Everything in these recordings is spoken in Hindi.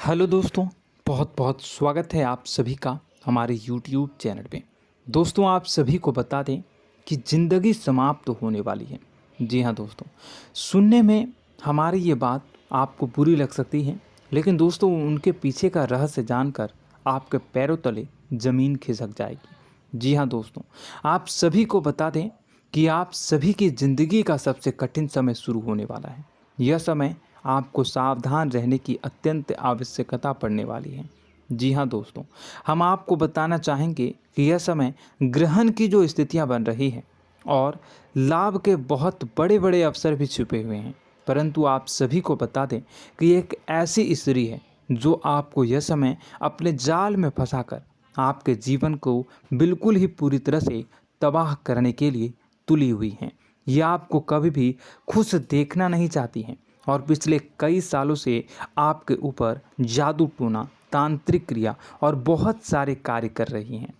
हेलो दोस्तों, बहुत बहुत स्वागत है आप सभी का हमारे YouTube चैनल पे। दोस्तों, आप सभी को बता दें कि ज़िंदगी समाप्त होने वाली है। जी हाँ दोस्तों, सुनने में हमारी ये बात आपको बुरी लग सकती है, लेकिन दोस्तों उनके पीछे का रहस्य जानकर आपके पैरों तले ज़मीन खिसक जाएगी। जी हाँ दोस्तों, आप सभी को बता दें कि आप सभी की ज़िंदगी का सबसे कठिन समय शुरू होने वाला है। यह समय आपको सावधान रहने की अत्यंत आवश्यकता पड़ने वाली है। जी हाँ दोस्तों, हम आपको बताना चाहेंगे कि यह समय ग्रहण की जो स्थितियाँ बन रही है और लाभ के बहुत बड़े बड़े अवसर भी छुपे हुए हैं। परंतु आप सभी को बता दें कि एक ऐसी स्त्री है जो आपको यह समय अपने जाल में फंसाकर आपके जीवन को बिल्कुल ही पूरी तरह से तबाह करने के लिए तुली हुई हैं। यह आपको कभी भी खुश देखना नहीं चाहती हैं और पिछले कई सालों से आपके ऊपर जादू टोना, तांत्रिक क्रिया और बहुत सारे कार्य कर रही हैं,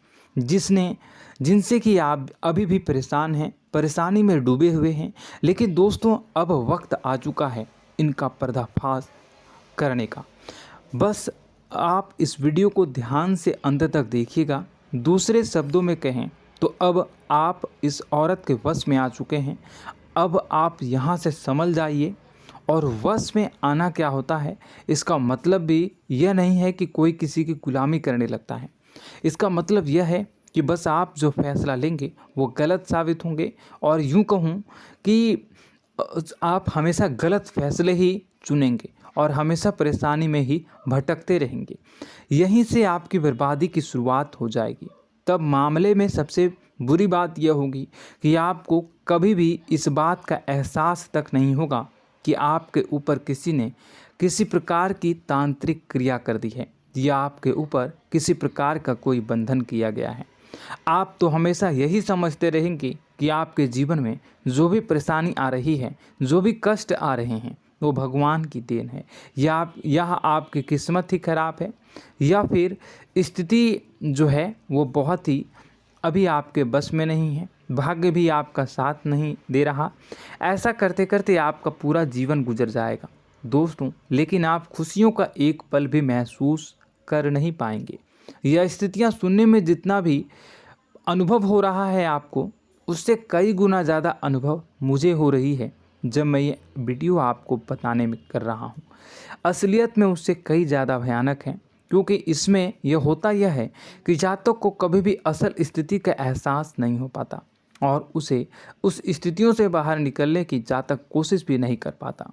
जिनसे कि आप अभी भी परेशान हैं, परेशानी में डूबे हुए हैं। लेकिन दोस्तों, अब वक्त आ चुका है इनका पर्दाफाश करने का। बस आप इस वीडियो को ध्यान से अंत तक देखिएगा। दूसरे शब्दों में कहें तो अब आप इस औरत के वश में आ चुके हैं। अब आप यहाँ से संभल जाइए। और वश में आना क्या होता है, इसका मतलब भी यह नहीं है कि कोई किसी की गुलामी करने लगता है। इसका मतलब यह है कि बस आप जो फैसला लेंगे वो गलत साबित होंगे, और यूँ कहूँ कि आप हमेशा गलत फैसले ही चुनेंगे और हमेशा परेशानी में ही भटकते रहेंगे। यहीं से आपकी बर्बादी की शुरुआत हो जाएगी। तब मामले में सबसे बुरी बात यह होगी कि आपको कभी भी इस बात का एहसास तक नहीं होगा कि आपके ऊपर किसी ने किसी प्रकार की तांत्रिक क्रिया कर दी है या आपके ऊपर किसी प्रकार का कोई बंधन किया गया है। आप तो हमेशा यही समझते रहेंगे कि आपके जीवन में जो भी परेशानी आ रही है, जो भी कष्ट आ रहे हैं, वो भगवान की देन है, या आपकी किस्मत ही खराब है, या फिर स्थिति जो है वो बहुत ही अभी आपके बस में नहीं है, भाग्य भी आपका साथ नहीं दे रहा। ऐसा करते करते आपका पूरा जीवन गुजर जाएगा दोस्तों, लेकिन आप खुशियों का एक पल भी महसूस कर नहीं पाएंगे। यह स्थितियां सुनने में जितना भी अनुभव हो रहा है आपको, उससे कई गुना ज़्यादा अनुभव मुझे हो रही है जब मैं ये वीडियो आपको बताने में कर रहा हूँ। असलियत में उससे कई ज़्यादा भयानक है, क्योंकि इसमें यह होता यह है कि जातक को कभी भी असल स्थिति का एहसास नहीं हो पाता और उसे उस स्थितियों से बाहर निकलने की जातक कोशिश भी नहीं कर पाता।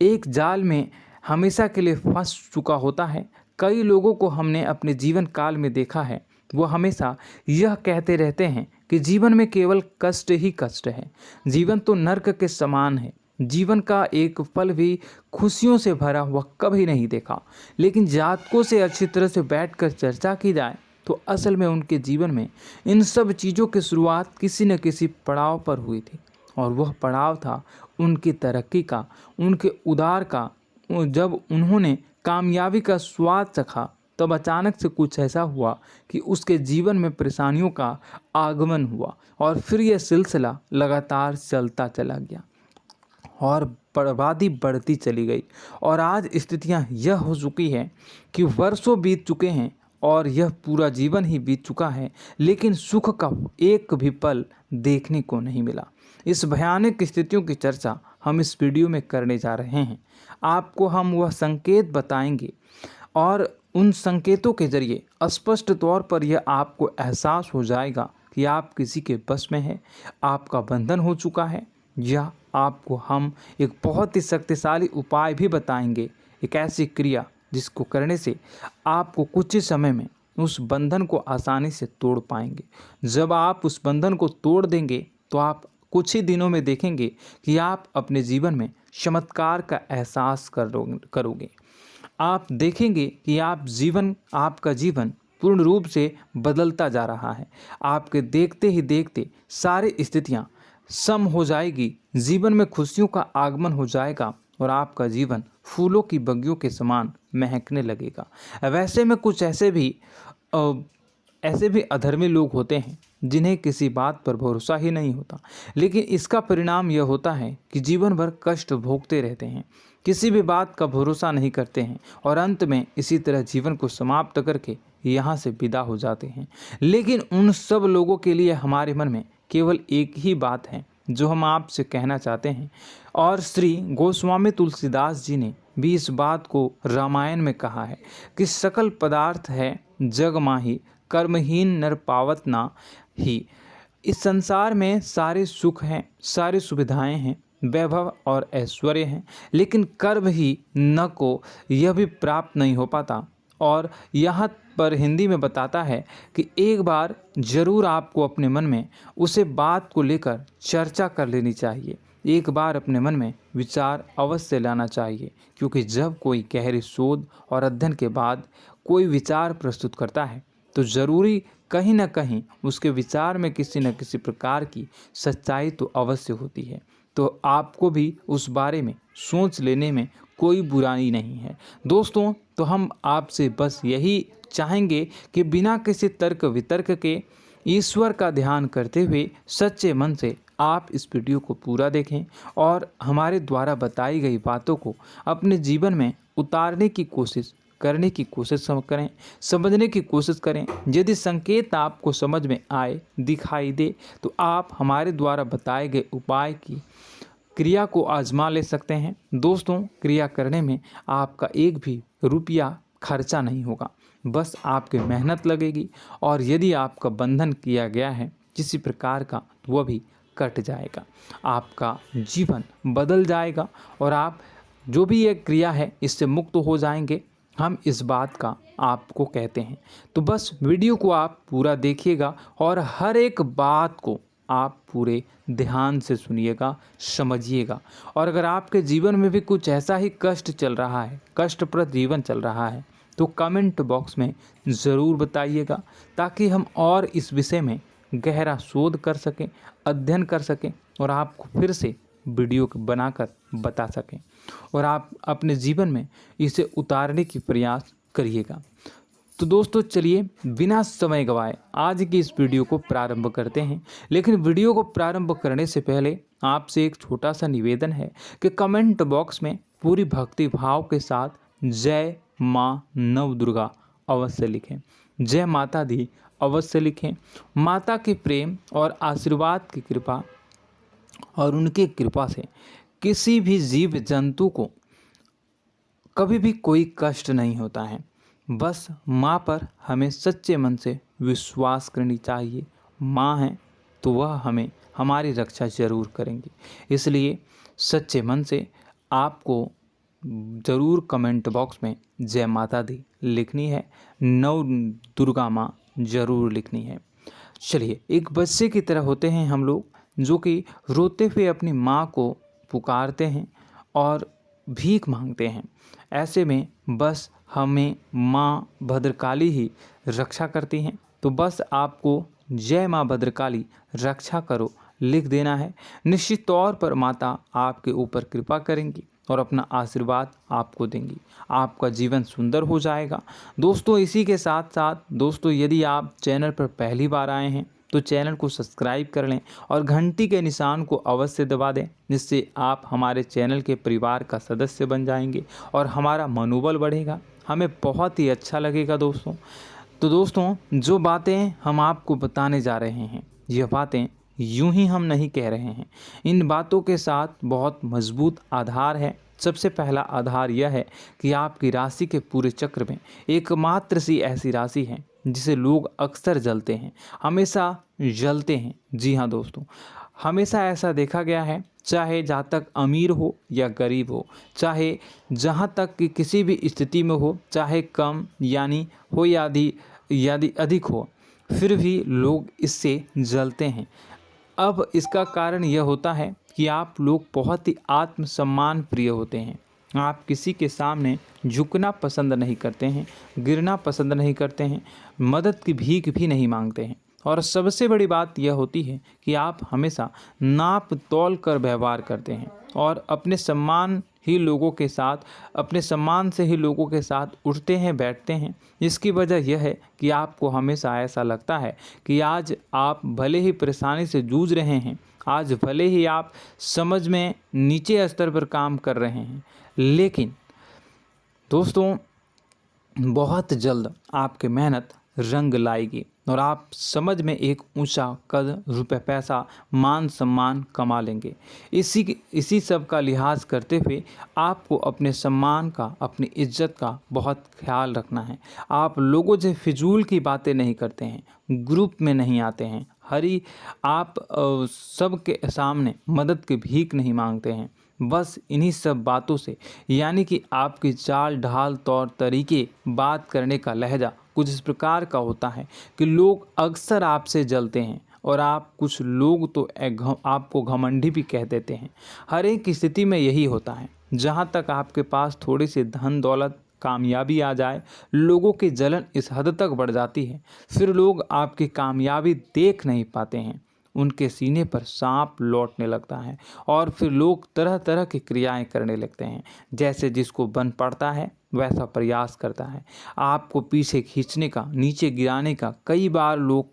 एक जाल में हमेशा के लिए फंस चुका होता है। कई लोगों को हमने अपने जीवन काल में देखा है, वो हमेशा यह कहते रहते हैं कि जीवन में केवल कष्ट ही कष्ट है, जीवन तो नर्क के समान है, जीवन का एक पल भी खुशियों से भरा हुआ कभी नहीं देखा। लेकिन जातकों से अच्छी तरह से बैठकर चर्चा की जाए तो असल में उनके जीवन में इन सब चीज़ों की शुरुआत किसी न किसी पड़ाव पर हुई थी, और वह पड़ाव था उनकी तरक्की का, उनके उदार का। जब उन्होंने कामयाबी का स्वाद चखा, तब अचानक से कुछ ऐसा हुआ कि उसके जीवन में परेशानियों का आगमन हुआ, और फिर यह सिलसिला लगातार चलता चला गया और बर्बादी बढ़ती चली गई। और आज स्थितियां यह हो चुकी है कि वर्षों बीत चुके हैं और यह पूरा जीवन ही बीत चुका है, लेकिन सुख का एक भी पल देखने को नहीं मिला। इस भयानक स्थितियों की चर्चा हम इस वीडियो में करने जा रहे हैं। आपको हम वह संकेत बताएंगे और उन संकेतों के जरिए स्पष्ट तौर पर यह आपको एहसास हो जाएगा कि आप किसी के बस में हैं, आपका बंधन हो चुका है, या आपको हम एक बहुत ही शक्तिशाली उपाय भी बताएंगे, एक ऐसी क्रिया जिसको करने से आपको कुछ ही समय में उस बंधन को आसानी से तोड़ पाएंगे। जब आप उस बंधन को तोड़ देंगे तो आप कुछ ही दिनों में देखेंगे कि आप अपने जीवन में चमत्कार का एहसास करोगे। आप देखेंगे कि आपका जीवन पूर्ण रूप से बदलता जा रहा है। आपके देखते ही देखते सारी स्थितियां सम हो जाएगी, जीवन में खुशियों का आगमन हो जाएगा और आपका जीवन फूलों की बगियों के समान महकने लगेगा। वैसे में कुछ ऐसे भी अधर्मी लोग होते हैं जिन्हें किसी बात पर भरोसा ही नहीं होता, लेकिन इसका परिणाम यह होता है कि जीवन भर कष्ट भोगते रहते हैं, किसी भी बात का भरोसा नहीं करते हैं और अंत में इसी तरह जीवन को समाप्त करके यहाँ से विदा हो जाते हैं। लेकिन उन सब लोगों के लिए हमारे मन में केवल एक ही बात है जो हम आपसे कहना चाहते हैं, और श्री गोस्वामी तुलसीदास जी ने भी इस बात को रामायण में कहा है कि सकल पदार्थ है जग माही, कर्महीन नर पावत ना ही। इस संसार में सारे सुख हैं, सारी सुविधाएं हैं, वैभव और ऐश्वर्य हैं, लेकिन कर्म ही न को यह भी प्राप्त नहीं हो पाता। और यहाँ पर हिंदी में बताता है कि एक बार जरूर आपको अपने मन में उसे बात को लेकर चर्चा कर लेनी चाहिए, एक बार अपने मन में विचार अवश्य लाना चाहिए, क्योंकि जब कोई गहरी शोध और अध्ययन के बाद कोई विचार प्रस्तुत करता है तो ज़रूरी कहीं ना कहीं उसके विचार में किसी न किसी प्रकार की सच्चाई तो अवश्य होती है। तो आपको भी उस बारे में सोच लेने में कोई बुराई नहीं है। दोस्तों, तो हम आपसे बस यही चाहेंगे कि बिना किसी तर्क वितर्क के ईश्वर का ध्यान करते हुए सच्चे मन से आप इस वीडियो को पूरा देखें और हमारे द्वारा बताई गई बातों को अपने जीवन में उतारने की कोशिश करने की कोशिश करें, समझने की कोशिश करें। यदि संकेत आपको समझ में आए, दिखाई दे, तो आप हमारे द्वारा बताए गए उपाय की क्रिया को आजमा ले सकते हैं। दोस्तों, क्रिया करने में आपका एक भी रुपया खर्चा नहीं होगा, बस आपकी मेहनत लगेगी, और यदि आपका बंधन किया गया है किसी प्रकार का तो वह भी कट जाएगा, आपका जीवन बदल जाएगा और आप जो भी ये क्रिया है इससे मुक्त हो जाएंगे। हम इस बात का आपको कहते हैं। तो बस वीडियो को आप पूरा देखिएगा और हर एक बात को आप पूरे ध्यान से सुनिएगा, समझिएगा। और अगर आपके जीवन में भी कुछ ऐसा ही कष्ट चल रहा है, कष्टप्रद जीवन चल रहा है, तो कमेंट बॉक्स में ज़रूर बताइएगा, ताकि हम और इस विषय में गहरा शोध कर सकें, अध्ययन कर सकें और आपको फिर से वीडियो बनाकर बता सकें और आप अपने जीवन में इसे उतारने की प्रयास करिएगा। तो दोस्तों, चलिए बिना समय गवाए आज की इस वीडियो को प्रारंभ करते हैं। लेकिन वीडियो को प्रारंभ करने से पहले आपसे एक छोटा सा निवेदन है कि कमेंट बॉक्स में पूरी भक्ति भाव के साथ जय माँ नव दुर्गा अवश्य लिखें, जय माता दी अवश्य लिखें। माता के प्रेम और आशीर्वाद की कृपा और उनकी कृपा से किसी भी जीव जंतु को कभी भी कोई कष्ट नहीं होता है। बस माँ पर हमें सच्चे मन से विश्वास करनी चाहिए। माँ है तो वह हमें हमारी रक्षा जरूर करेंगी। इसलिए सच्चे मन से आपको ज़रूर कमेंट बॉक्स में जय माता दी लिखनी है, नव दुर्गा माँ ज़रूर लिखनी है। चलिए, एक बच्चे की तरह होते हैं हम लोग, जो कि रोते हुए अपनी माँ को पुकारते हैं और भीख मांगते हैं। ऐसे में बस हमें माँ भद्रकाली ही रक्षा करती हैं। तो बस आपको जय माँ भद्रकाली रक्षा करो लिख देना है। निश्चित तौर पर माता आपके ऊपर कृपा करेंगी और अपना आशीर्वाद आपको देंगी, आपका जीवन सुंदर हो जाएगा। दोस्तों, इसी के साथ साथ दोस्तों, यदि आप चैनल पर पहली बार आए हैं तो चैनल को सब्सक्राइब कर लें और घंटी के निशान को अवश्य दबा दें, जिससे आप हमारे चैनल के परिवार का सदस्य बन जाएंगे और हमारा मनोबल बढ़ेगा, हमें बहुत ही अच्छा लगेगा दोस्तों। तो दोस्तों, जो बातें हम आपको बताने जा रहे हैं, यह बातें यूं ही हम नहीं कह रहे हैं। इन बातों के साथ बहुत मजबूत आधार है। सबसे पहला आधार यह है कि आपकी राशि के पूरे चक्र में एकमात्र सी ऐसी राशि है जिसे लोग अक्सर जलते हैं, हमेशा जलते हैं। जी हाँ दोस्तों, हमेशा ऐसा देखा गया है, चाहे जहाँ तक अमीर हो या गरीब हो, चाहे जहाँ तक कि किसी भी स्थिति में हो, चाहे कम यानी हो या अधिक हो, फिर भी लोग इससे जलते हैं। अब इसका कारण यह होता है कि आप लोग बहुत ही आत्मसम्मान प्रिय होते हैं। आप किसी के सामने झुकना पसंद नहीं करते हैं, गिरना पसंद नहीं करते हैं, मदद की भीख भी नहीं मांगते हैं और सबसे बड़ी बात यह होती है कि आप हमेशा नाप तौल कर व्यवहार करते हैं और अपने सम्मान से ही लोगों के साथ उठते हैं बैठते हैं। इसकी वजह यह है कि आपको हमेशा ऐसा लगता है कि आज आप भले ही परेशानी से जूझ रहे हैं, आज भले ही आप समझ में नीचे स्तर पर काम कर रहे हैं, लेकिन दोस्तों बहुत जल्द आपकी मेहनत रंग लाएगी और आप समझ में एक ऊंचा कद, रुपए, पैसा, मान सम्मान कमा लेंगे। इसी सब का लिहाज करते हुए आपको अपने सम्मान का, अपनी इज्जत का बहुत ख्याल रखना है। आप लोगों से फिजूल की बातें नहीं करते हैं, ग्रुप में नहीं आते हैं, आप सबके सामने मदद की भीख नहीं मांगते हैं। बस इन्हीं सब बातों से, यानी कि आपकी चाल ढाल, तौर तरीके, बात करने का लहजा कुछ इस प्रकार का होता है कि लोग अक्सर आपसे जलते हैं और कुछ लोग तो आपको घमंडी भी कह देते हैं। हर एक स्थिति में यही होता है। जहाँ तक आपके पास थोड़ी सी धन दौलत, कामयाबी आ जाए, लोगों की जलन इस हद तक बढ़ जाती है, फिर लोग आपकी कामयाबी देख नहीं पाते हैं। उनके सीने पर सांप लौटने लगता है और फिर लोग तरह तरह की क्रियाएं करने लगते हैं। जैसे जिसको बन पड़ता है वैसा प्रयास करता है। आपको पीछे खींचने का, नीचे गिराने का कई बार लोग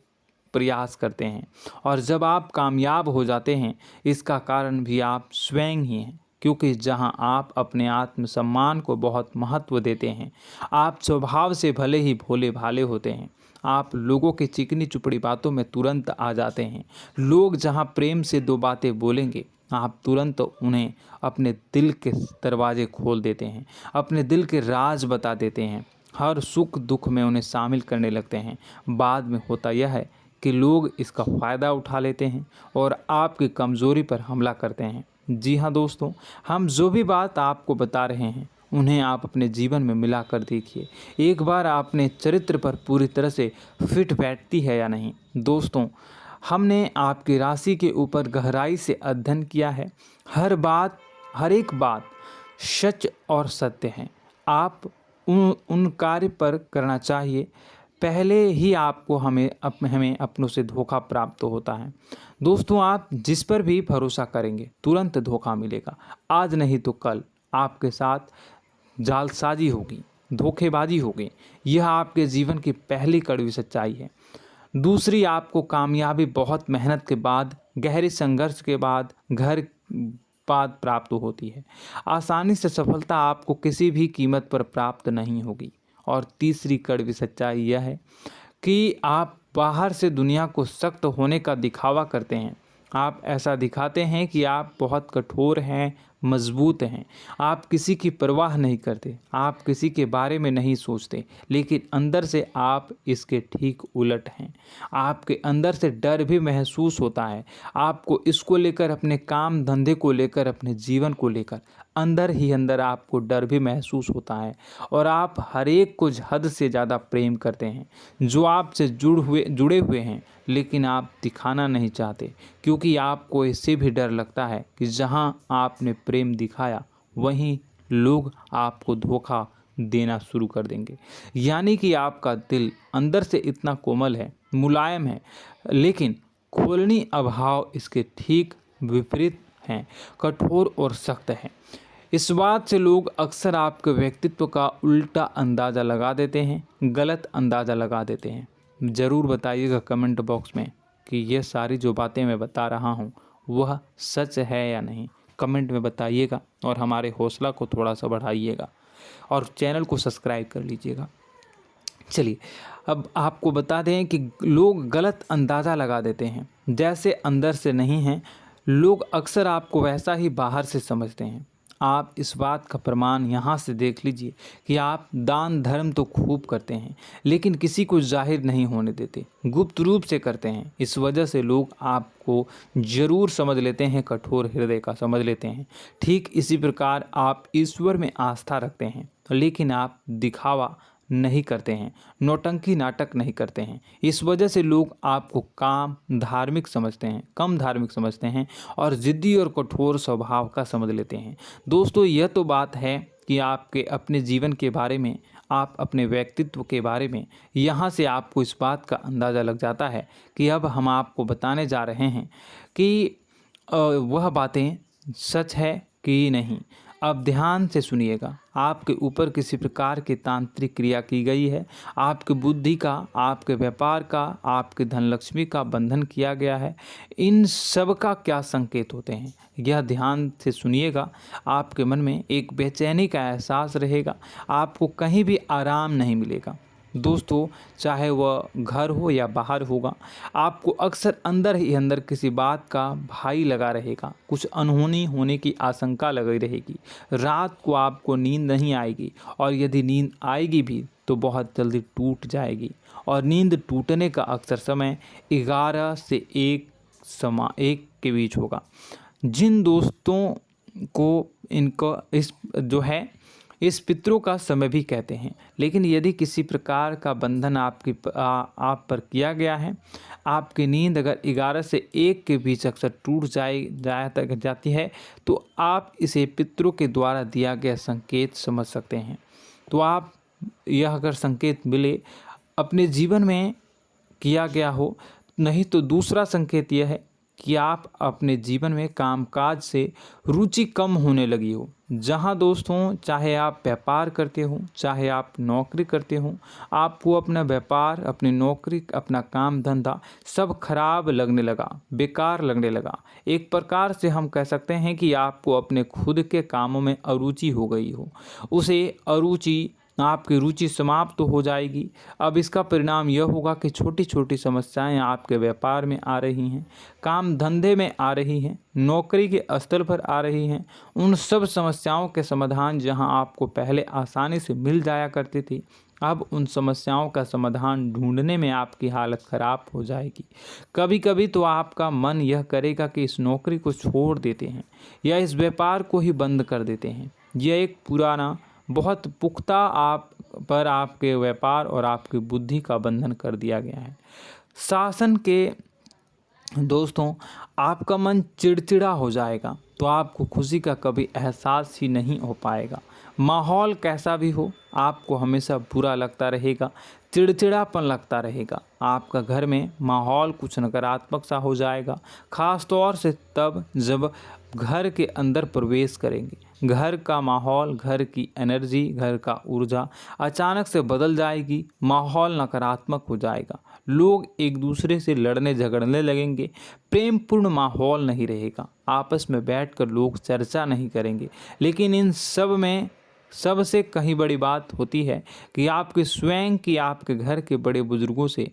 प्रयास करते हैं और जब आप कामयाब हो जाते हैं, इसका कारण भी आप स्वयं ही हैं। क्योंकि जहां आप अपने आत्मसम्मान को बहुत महत्व देते हैं, आप स्वभाव से भले ही भोले भाले होते हैं, आप लोगों की चिकनी चुपड़ी बातों में तुरंत आ जाते हैं। लोग जहां प्रेम से दो बातें बोलेंगे, आप तुरंत उन्हें अपने दिल के दरवाजे खोल देते हैं, अपने दिल के राज बता देते हैं, हर सुख दुख में उन्हें शामिल करने लगते हैं। बाद में होता यह है कि लोग इसका फ़ायदा उठा लेते हैं और आपकी कमज़ोरी पर हमला करते हैं। जी हाँ दोस्तों, हम जो भी बात आपको बता रहे हैं उन्हें आप अपने जीवन में मिला कर देखिए। एक बार आपने चरित्र पर पूरी तरह से फिट बैठती है या नहीं। दोस्तों, हमने आपकी राशि के ऊपर गहराई से अध्ययन किया है। हर एक बात सच और सत्य है। आप उन कार्य पर करना चाहिए, पहले ही आपको हमें अपनों से धोखा प्राप्त होता है। दोस्तों, आप जिस पर भी भरोसा करेंगे तुरंत धोखा मिलेगा। आज नहीं तो कल आपके साथ जालसाजी होगी, धोखेबाजी होगी। यह आपके जीवन की पहली कड़वी सच्चाई है। दूसरी, आपको कामयाबी बहुत मेहनत के बाद, गहरे संघर्ष के बाद प्राप्त होती है। आसानी से सफलता आपको किसी भी कीमत पर प्राप्त नहीं होगी। और तीसरी कड़वी सच्चाई यह है कि आप बाहर से दुनिया को सख्त होने का दिखावा करते हैं। आप ऐसा दिखाते हैं कि आप बहुत कठोर हैं, मजबूत हैं। आप किसी की परवाह नहीं करते, आप किसी के बारे में नहीं सोचते, लेकिन अंदर से आप इसके ठीक उलट हैं। आपके अंदर से डर भी महसूस होता है। आपको इसको लेकर, अपने काम धंधे को लेकर, अपने जीवन को लेकर अंदर ही अंदर आपको डर भी महसूस होता है और आप हर एक को हद से ज़्यादा प्रेम करते हैं, जो आपसे जुड़े हुए हैं, लेकिन आप दिखाना नहीं चाहते, क्योंकि आपको इससे भी डर लगता है कि जहां आपने प्रेम दिखाया वहीं लोग आपको धोखा देना शुरू कर देंगे। यानी कि आपका दिल अंदर से इतना कोमल है, मुलायम है, लेकिन खोलनी अभाव इसके ठीक विपरीत हैं, कठोर और सख्त हैं। इस बात से लोग अक्सर आपके व्यक्तित्व का उल्टा अंदाज़ा लगा देते हैं, गलत अंदाज़ा लगा देते हैं। ज़रूर बताइएगा कमेंट बॉक्स में कि ये सारी जो बातें मैं बता रहा हूँ वह सच है या नहीं। कमेंट में बताइएगा और हमारे हौसला को थोड़ा सा बढ़ाइएगा और चैनल को सब्सक्राइब कर लीजिएगा। चलिए, अब आपको बता दें कि लोग गलत अंदाज़ा लगा देते हैं। जैसे अंदर से नहीं हैं, लोग अक्सर आपको वैसा ही बाहर से समझते हैं। आप इस बात का प्रमाण यहाँ से देख लीजिए कि आप दान धर्म तो खूब करते हैं, लेकिन किसी को जाहिर नहीं होने देते, गुप्त रूप से करते हैं। इस वजह से लोग आपको ज़रूर समझ लेते हैं, कठोर हृदय का समझ लेते हैं। ठीक इसी प्रकार आप ईश्वर में आस्था रखते हैं, लेकिन आप दिखावा नहीं करते हैं, नौटंकी नाटक नहीं करते हैं। इस वजह से लोग आपको कम धार्मिक समझते हैं और ज़िद्दी और कठोर स्वभाव का समझ लेते हैं। दोस्तों, यह तो बात है कि आपके अपने जीवन के बारे में, आप अपने व्यक्तित्व के बारे में, यहाँ से आपको इस बात का अंदाज़ा लग जाता है कि अब हम आपको बताने जा रहे हैं कि वह बातें सच है कि नहीं। अब ध्यान से सुनिएगा। आपके ऊपर किसी प्रकार की तांत्रिक क्रिया की गई है, आपकी बुद्धि का, आपके व्यापार का, आपके धनलक्ष्मी का बंधन किया गया है। इन सब का क्या संकेत होते हैं, यह ध्यान से सुनिएगा। आपके मन में एक बेचैनी का एहसास रहेगा, आपको कहीं भी आराम नहीं मिलेगा। दोस्तों, चाहे वह घर हो या बाहर होगा, आपको अक्सर अंदर ही अंदर किसी बात का भय लगा रहेगा, कुछ अनहोनी होने की आशंका लगी रहेगी। रात को आपको नींद नहीं आएगी, और यदि नींद आएगी भी तो बहुत जल्दी टूट जाएगी। और नींद टूटने का अक्सर समय 11 से 1 के बीच होगा। जिन दोस्तों को इनको इस पितरों का समय भी कहते हैं। लेकिन यदि किसी प्रकार का बंधन आप पर किया गया है, आपकी नींद अगर 11 से 1 के बीच अक्सर टूट जाती है, तो आप इसे पितरों के द्वारा दिया गया संकेत समझ सकते हैं। तो आप यह अगर संकेत मिले अपने जीवन में किया गया हो, नहीं तो दूसरा संकेत यह है कि आप अपने जीवन में कामकाज से रुचि कम होने लगी हो। जहां दोस्तों, चाहे आप व्यापार करते हो, चाहे आप नौकरी करते हो, आपको अपना व्यापार, अपनी नौकरी, अपना काम धंधा सब खराब लगने लगा, बेकार लगने लगा। एक प्रकार से हम कह सकते हैं कि आपको अपने खुद के कामों में अरुचि हो गई हो। उसे अरुचि, आपकी रुचि समाप्त तो हो जाएगी। अब इसका परिणाम यह होगा कि छोटी छोटी समस्याएं आपके व्यापार में आ रही हैं, काम धंधे में आ रही हैं, नौकरी के स्तर पर आ रही हैं। उन सब समस्याओं के समाधान जहां आपको पहले आसानी से मिल जाया करती थी, अब उन समस्याओं का समाधान ढूंढने में आपकी हालत ख़राब हो जाएगी। कभी कभी तो आपका मन यह करेगा कि इस नौकरी को छोड़ देते हैं या इस व्यापार को ही बंद कर देते हैं। यह एक पुराना, बहुत पुख्ता आप पर आपके व्यापार और आपकी बुद्धि का बंधन कर दिया गया है। शासन के दोस्तों, आपका मन चिड़चिड़ा हो जाएगा, तो आपको खुशी का कभी एहसास ही नहीं हो पाएगा। माहौल कैसा भी हो, आपको हमेशा बुरा लगता रहेगा, चिड़चिड़ापन लगता रहेगा। आपका घर में माहौल कुछ नकारात्मक सा हो जाएगा, ख़ास तौर से तब जब घर के अंदर प्रवेश करेंगे। घर का माहौल, घर की एनर्जी, घर का ऊर्जा अचानक से बदल जाएगी, माहौल नकारात्मक हो जाएगा। लोग एक दूसरे से लड़ने झगड़ने लगेंगे, प्रेमपूर्ण माहौल नहीं रहेगा, आपस में बैठकर लोग चर्चा नहीं करेंगे। लेकिन इन सब में सबसे कहीं बड़ी बात होती है कि आपके स्वयं की, आपके घर के बड़े बुजुर्गों से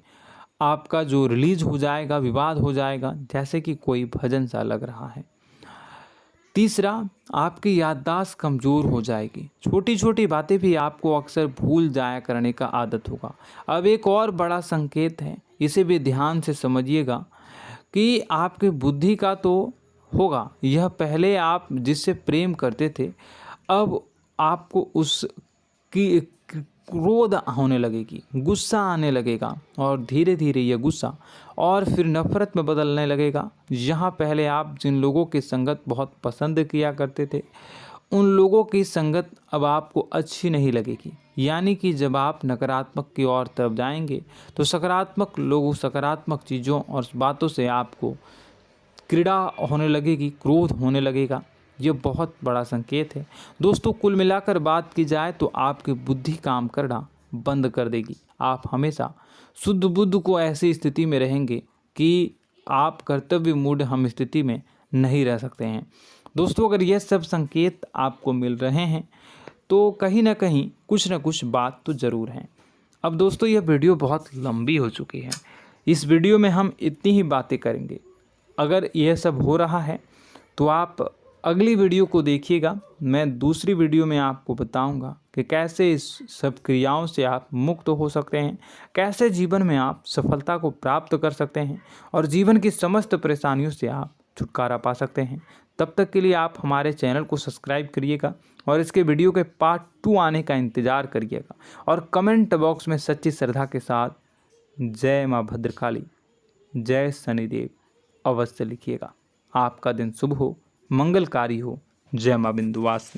आपका जो रिलीज हो जाएगा, विवाद हो जाएगा, जैसे कि कोई भजन सा लग रहा है। तीसरा, आपकी याददाश्त कमज़ोर हो जाएगी, छोटी छोटी बातें भी आपको अक्सर भूल जाया करने का आदत होगा। अब एक और बड़ा संकेत है, इसे भी ध्यान से समझिएगा कि आपकी बुद्धि का तो होगा, यह पहले आप जिससे प्रेम करते थे, अब आपको उसकी क्रोध होने लगेगी, गुस्सा आने लगेगा, और धीरे धीरे यह गुस्सा और फिर नफरत में बदलने लगेगा। यहाँ पहले आप जिन लोगों की संगत बहुत पसंद किया करते थे, उन लोगों की संगत अब आपको अच्छी नहीं लगेगी। यानी कि जब आप नकारात्मक की ओर तरफ जाएंगे, तो सकारात्मक लोगों, सकारात्मक चीज़ों और बातों से आपको क्रीड़ा होने लगेगी, क्रोध होने लगेगा। ये बहुत बड़ा संकेत है दोस्तों। कुल मिलाकर बात की जाए तो आपकी बुद्धि काम करना बंद कर देगी। आप हमेशा शुद्ध बुद्ध को ऐसी स्थिति में रहेंगे कि आप कर्तव्य मूढ़ हम स्थिति में नहीं रह सकते हैं। दोस्तों, अगर यह सब संकेत आपको मिल रहे हैं तो कहीं ना कहीं कुछ ना कुछ बात तो ज़रूर है। अब दोस्तों, यह वीडियो बहुत लंबी हो चुकी है, इस वीडियो में हम इतनी ही बातें करेंगे। अगर यह सब हो रहा है तो आप अगली वीडियो को देखिएगा। मैं दूसरी वीडियो में आपको बताऊंगा कि कैसे इस सब क्रियाओं से आप मुक्त हो सकते हैं, कैसे जीवन में आप सफलता को प्राप्त कर सकते हैं और जीवन की समस्त परेशानियों से आप छुटकारा पा सकते हैं। तब तक के लिए आप हमारे चैनल को सब्सक्राइब करिएगा और इसके वीडियो के पार्ट 2 आने का इंतज़ार करिएगा। और कमेंट बॉक्स में सच्ची श्रद्धा के साथ जय माँ भद्रकाली, जय शनिदेव अवश्य लिखिएगा। आपका दिन शुभ हो, मंगलकारी हो। जय माँ विंध्यवासिनी।